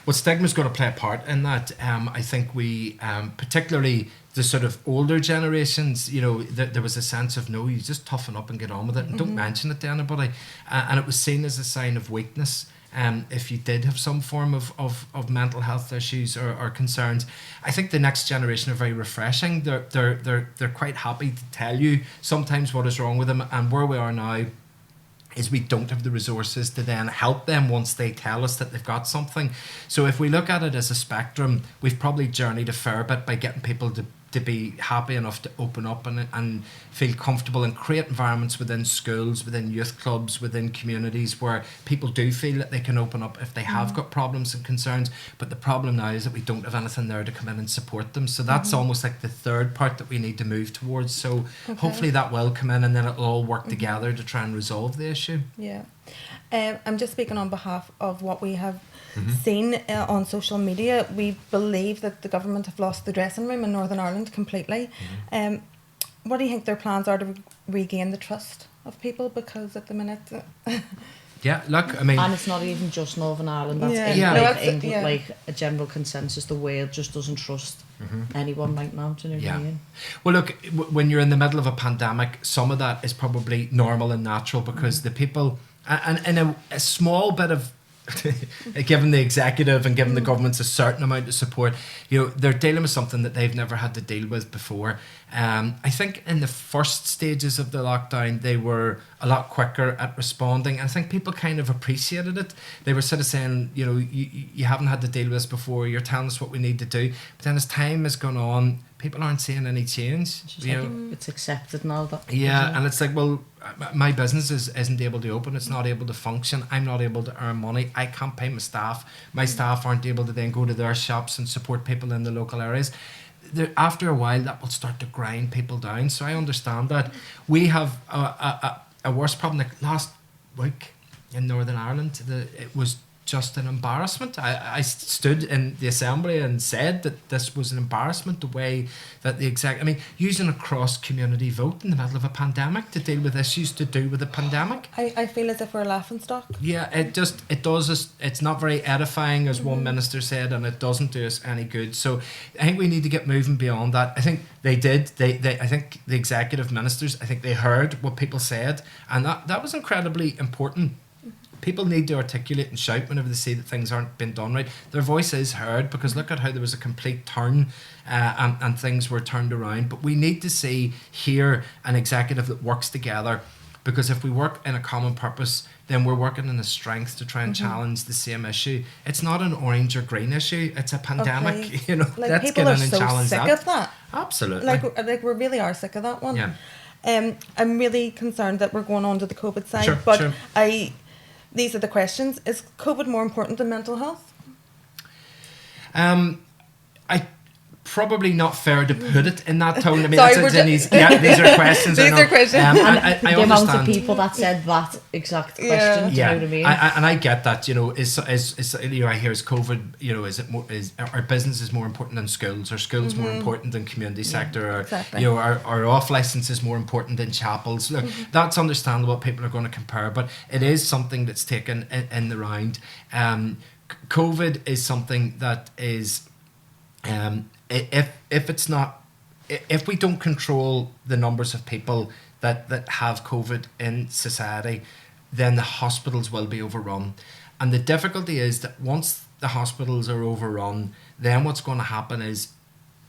Well, stigma's going to play a part in that. I think we, particularly the sort of older generations, there was a sense of, no, you just toughen up and get on with it and don't mention it to anybody. And it was seen as a sign of weakness. If you did have some form of mental health issues or concerns. I think the next generation are very refreshing. They're quite happy to tell you sometimes what is wrong with them, and where we are now is we don't have the resources to then help them once they tell us that they've got something. So if we look at it as a spectrum, we've probably journeyed a fair bit by getting people to be happy enough to open up and feel comfortable and create environments within schools, within youth clubs, within communities where people do feel that they can open up if they have got problems and concerns. But the problem now is that we don't have anything there to come in and support them. So that's almost like the third part that we need to move towards. So hopefully that will come in, and then it'll all work together to try and resolve the issue. Yeah. I'm just speaking on behalf of what we have seen on social media. We believe that the government have lost the dressing room in Northern Ireland completely. What do you think their plans are to regain the trust of people? Because at the minute... Yeah, look, I mean, And it's not even just Northern Ireland. That's Yeah. in Yeah. like, No, that's- England, yeah. like a general consensus. The world just doesn't trust anyone right now. Do you know what I Yeah. mean? Well, look, when you're in the middle of a pandemic, some of that is probably normal and natural because the people, and in a small bit of, given the executive and given the governments a certain amount of support, they're dealing with something that they've never had to deal with before. I think in the first stages of the lockdown, they were a lot quicker at responding. I think people kind of appreciated it. They were sort of saying, you haven't had to deal with this before. You're telling us what we need to do. But then as time has gone on, people aren't seeing any change. It's just like it's accepted now. That Yeah, isn't it? and it's like, well, my business isn't able to open. It's not able to function. I'm not able to earn money. I can't pay my staff. My staff aren't able to then go to their shops and support people in the local areas. After a while, that will start to grind people down. So I understand that. We have a worse problem. Like last week in Northern Ireland, it was just an embarrassment. I stood in the assembly and said that this was an embarrassment, the way that using a cross-community vote in the middle of a pandemic to deal with issues to do with the pandemic. I feel as if we're a laughingstock. Yeah, it's not very edifying, as one minister said, and it doesn't do us any good. So I think we need to get moving beyond that. I think they did. I think the executive ministers, I think they heard what people said, and that was incredibly important. People need to articulate and shout whenever they see that things aren't being done right. Their voice is heard, because look at how there was a complete turn and things were turned around. But we need to hear an executive that works together, because if we work in a common purpose, then we're working in a strength to try and challenge the same issue. It's not an orange or green issue. It's a pandemic. Okay. Let's Like, get people in are and so challenge sick that. of that. Absolutely. Like we really are sick of that one. Yeah. I'm really concerned that we're going on to the COVID side, Sure, but sure. these are the questions. Is COVID more important than mental health? I probably not fair to put it in that tone. I mean, Sorry, these are questions. These are questions. I the amount of understand. people that said that exact question. Yeah. Do you know what I mean? And I get that. Is I hear is COVID. Is our business is more important than schools? Or schools more important than community sector? Or exactly. our off license is more important than chapels. Look, that's understandable. People are going to compare, but it is something that's taken in the round. COVID is something that is. If we don't control the numbers of people that have COVID in society, then the hospitals will be overrun. And the difficulty is that once the hospitals are overrun, then what's going to happen is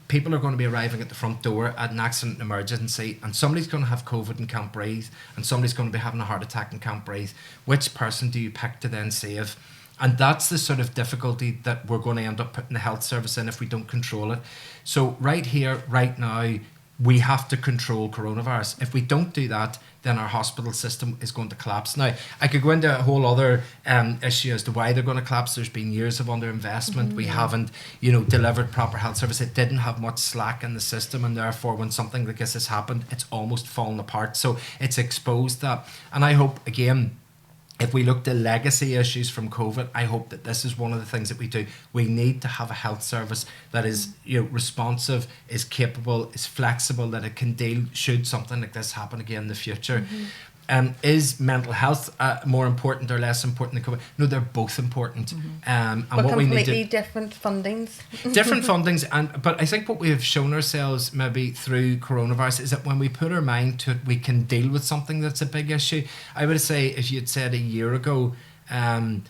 people are going to be arriving at the front door at an accident emergency, and somebody's going to have COVID and can't breathe, and somebody's going to be having a heart attack and can't breathe. Which person do you pick to then save? And that's the sort of difficulty that we're going to end up putting the health service in if we don't control it. So right here, right now, we have to control coronavirus. If we don't do that, then our hospital system is going to collapse. Now, I could go into a whole other issue as to why they're going to collapse. There's been years of underinvestment. We haven't, delivered proper health service. It didn't have much slack in the system, and therefore, when something like this has happened, it's almost fallen apart. So it's exposed that. And I hope, again, if we look to legacy issues from COVID, I hope that this is one of the things that we do. We need to have a health service that is responsive, is capable, is flexible, that it can deal should something like this happen again in the future. Is mental health more important or less important than COVID? No, they're both important. And But what we need completely to different fundings. different fundings, but I think what we have shown ourselves maybe through coronavirus is that when we put our mind to it, we can deal with something that's a big issue. I would say if you'd said a year ago that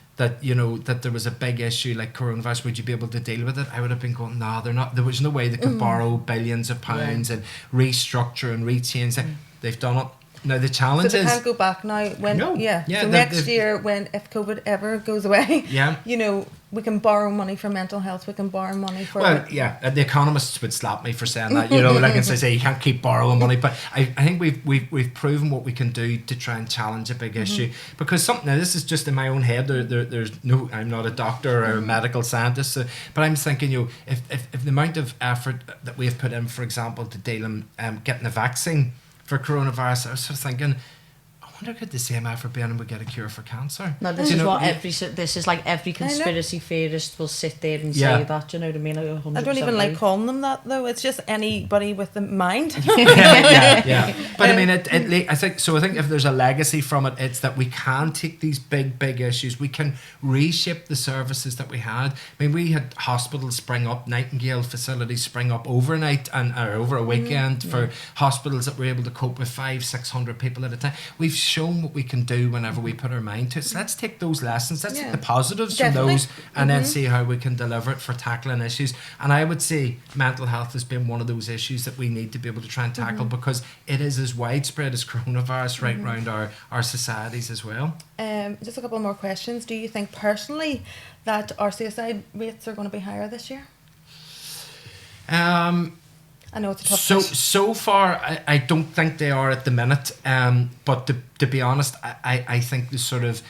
that there was a big issue like coronavirus, would you be able to deal with it? I would have been going, no, they're not. There was no way they could borrow billions of pounds and restructure and rechange it. They've done it. Now the challenge So they is can't go back now. When No. Yeah, so next year, if COVID ever goes away, we can borrow money for mental health. We can borrow money for. Well, the economists would slap me for saying that. Like as I say, you can't keep borrowing money. But I think we've proven what we can do to try and challenge a big issue. Because now this is just in my own head. There's no. I'm not a doctor or a medical scientist. But I'm thinking, if the amount of effort that we have put in, for example, to deal getting a vaccine for coronavirus, I was sort of thinking, wonder could the same ibuprofen would get a cure for cancer? No, this Do is you know- what this is like every conspiracy theorist will sit there and Yeah. say that. Do you know what I mean? Like 100% I don't even like right. calling them that though. It's just anybody with the mind. yeah. But I mean, I think so. I think if there's a legacy from it, it's that we can take these big issues. We can reshape the services that we had. I mean, we had hospitals spring up, Nightingale facilities spring up overnight or over a weekend for hospitals that were able to cope with 500-600 people at a time. We've shown what we can do whenever we put our mind to it. So let's take those lessons. Let's take the positives Definitely. from those, and then see how we can deliver it for tackling issues. And I would say mental health has been one of those issues that we need to be able to try and tackle because it is as widespread as coronavirus right around our societies as well. Just a couple more questions. Do you think personally that our suicide rates are going to be higher this year? I know it's a tough question. So far, I don't think they are at the minute. But to be honest, I think the sort of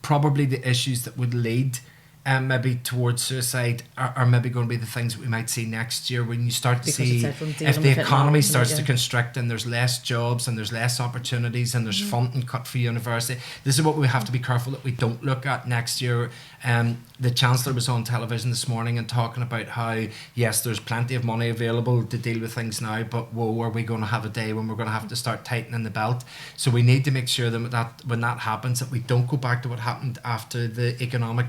probably the issues that would lead maybe towards suicide are maybe going to be the things that we might see next year when you start to Because see it's everyone dealing if the with it now, economy isn't it? starts to Yeah. constrict and there's less jobs and there's less opportunities and there's funding cut for university. This is what we have to be careful that we don't look at next year. The Chancellor was on television this morning and talking about how, yes, there's plenty of money available to deal with things now, but whoa, are we going to have a day when we're going to have to start tightening the belt? So we need to make sure that when that happens, that we don't go back to what happened after the economic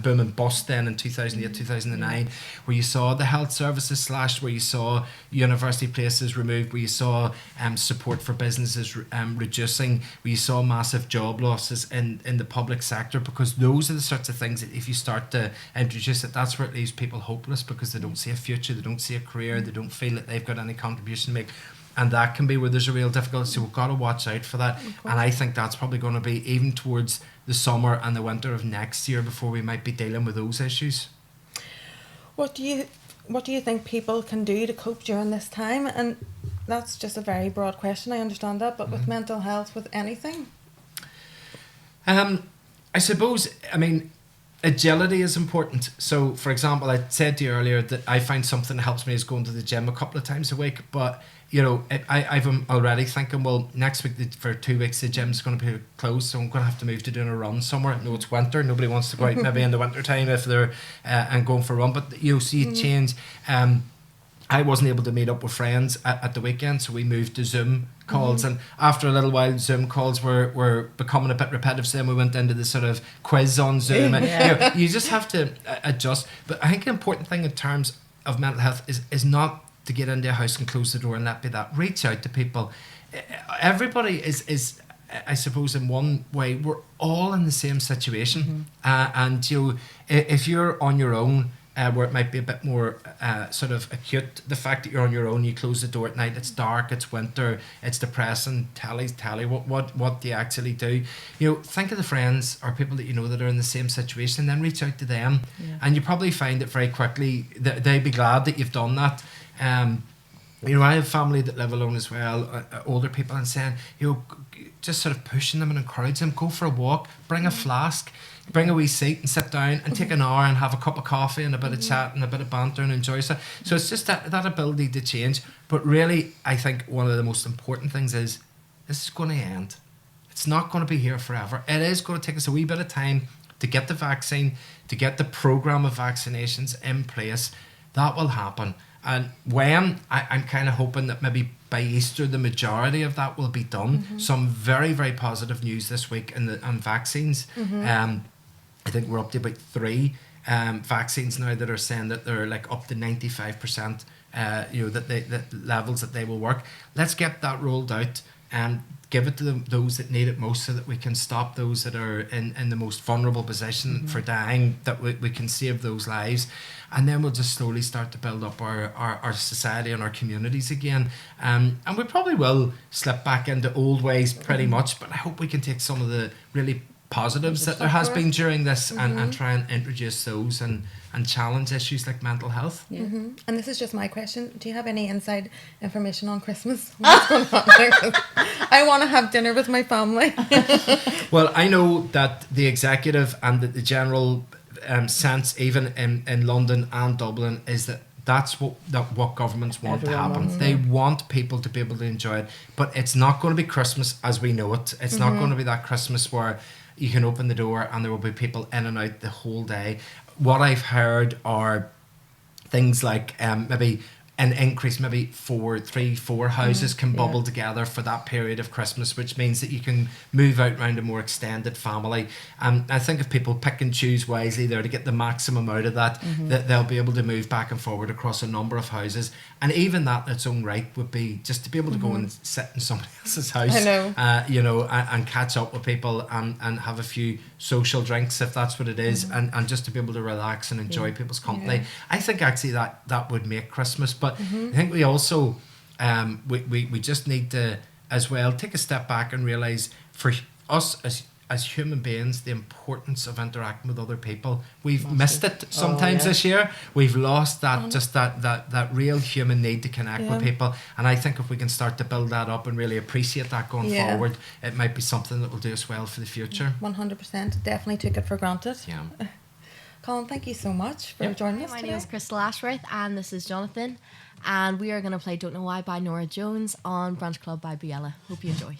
boom and bust then in 2008, 2009, where you saw the health services slashed, where you saw university places removed, where you saw support for businesses reducing, where you saw massive job losses in the public sector, because those are the sorts of things that if you start to introduce it, that's where it leaves people hopeless because they don't see a future, they don't see a career, they don't feel that they've got any contribution to make. And that can be where there's a real difficulty. So we've got to watch out for that. And I think that's probably going to be even towards the summer and the winter of next year before we might be dealing with those issues. What do you think people can do to cope during this time? And that's just a very broad question, I understand that, but with mental health, with anything? I suppose, agility is important. So, for example, I said to you earlier that I find something that helps me is going to the gym a couple of times a week. But, I'm already thinking, well, next week for 2 weeks the gym's going to be closed, so I'm going to have to move to doing a run somewhere. I know it's winter, nobody wants to go out maybe in the winter time if they're and going for a run. But, see it change. I wasn't able to meet up with friends at the weekend, so we moved to Zoom calls. And after a little while, Zoom calls were becoming a bit repetitive. So then we went into the sort of quiz on Zoom. And, you just have to adjust. But I think an important thing in terms of mental health is not to get into a house and close the door and let be that. Reach out to people. Everybody is I suppose in one way, we're all in the same situation. And if you're on your own, where it might be a bit more sort of acute, the fact that you're on your own, you close the door at night, it's dark, it's winter, it's depressing, telly, what do you actually do? Think of the friends or people that you know that are in the same situation, and then reach out to them. And you probably find that very quickly that they'd be glad that you've done that. I have family that live alone as well, older people, and saying, just sort of pushing them and encouraging them, go for a walk, bring a flask, bring a wee seat and sit down and take an hour and have a cup of coffee and a bit of chat and a bit of banter and enjoy stuff. So it's just that ability to change. But really, I think one of the most important things is this is going to end. It's not going to be here forever. It is going to take us a wee bit of time to get the vaccine, to get the programme of vaccinations in place. That will happen. And when, I'm kind of hoping that maybe by Easter the majority of that will be done. Some very, very positive news this week on vaccines. I think we're up to about 3 vaccines now that are saying that they're like up to 95%, that levels that they will work. Let's get that rolled out and give it to those that need it most, so that we can stop those that are in the most vulnerable position for dying, that we can save those lives. And then we'll just slowly start to build up our society and our communities again. And we probably will slip back into old ways pretty much, but I hope we can take some of the really positives that there has been during this and try and introduce those and challenge issues like mental health. And this is just my question. Do you have any inside information on Christmas? What's going on there? 'Cause I want to have dinner with my family. Well, I know that the executive and the general sense, even in London and Dublin, is that that's what governments want to Everyone happen. wants They want people to be able to enjoy it, but it's not going to be Christmas as we know it. It's not going to be that Christmas where you can open the door and there will be people in and out the whole day. What I've heard are things like maybe an increase, maybe 4 houses can bubble together for that period of Christmas, which means that you can move out around a more extended family. I think if people pick and choose wisely there to get the maximum out of that, that they'll be able to move back and forward across a number of houses. And even that in its own right would be just to be able to go and sit in somebody else's house, and catch up with people and have a few social drinks if that's what it is, and just to be able to relax and enjoy people's company. I think actually that would make Christmas. But I think we also we just need to as well take a step back and realise for us as human beings the importance of interacting with other people. We've missed it sometimes this year. We've lost that just that real human need to connect with people, and I think if we can start to build that up and really appreciate that going forward, it might be something that will do us well for the future. 100%. Definitely took it for granted. Yeah. Colin, thank you so much for joining us My today. name is Crystal Ashworth and this is Jonathan, and we are going to play Don't Know Why by Nora Jones on Brunch Club by Buella. Hope you enjoy.